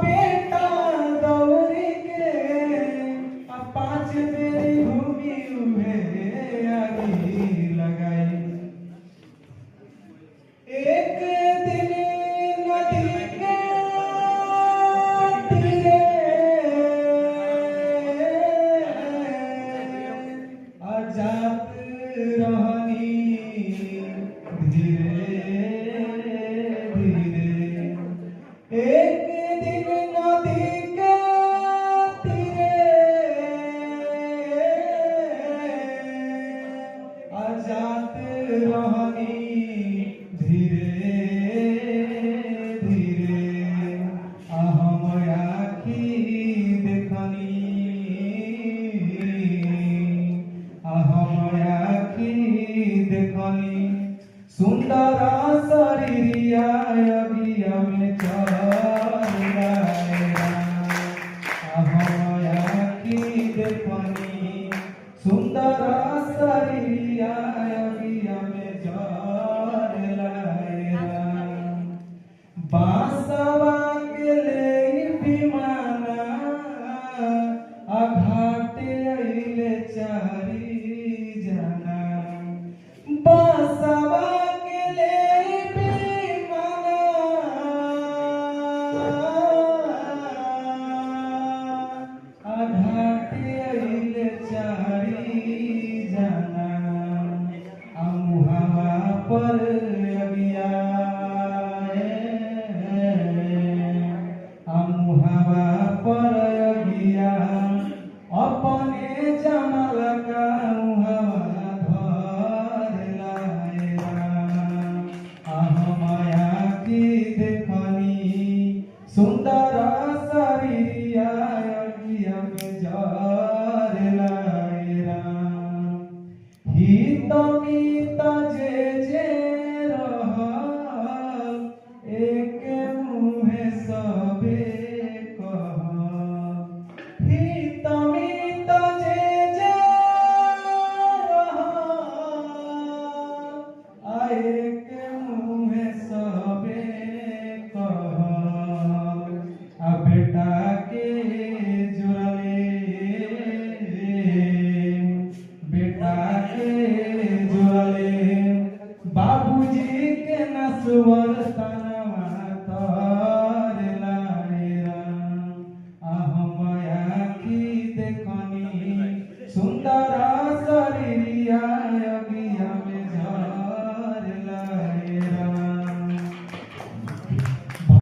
बेटा दौड़ी के पाँच बेरी भूमि उहे आगी लगाई। एक दिन नदी के तीरे आजात रहनी धीरे धीरे। एक दिन नदी के तीरे आजात रहनी धीरे धीरे। हम आखी देखनी हम आखी देखनी सुंदर शरीरिया अगिया में चलाएगा। हम आखी देखनी सुंदर शरीरिया अगिया में चलाएगा। बांसवा के ले विमाना घाटे अइले चारी जना। बांसवा के ले विमाना घाटे अइले चारी जना। मुहावा पर अगिया मुहावा पर अगिया अपने जमल का मुहावा धर लाएगा। हम आखी देखनी सुंदर शरीरिया अगिया में जर लाएगा। हित मित जे रहल एक मुहे सबे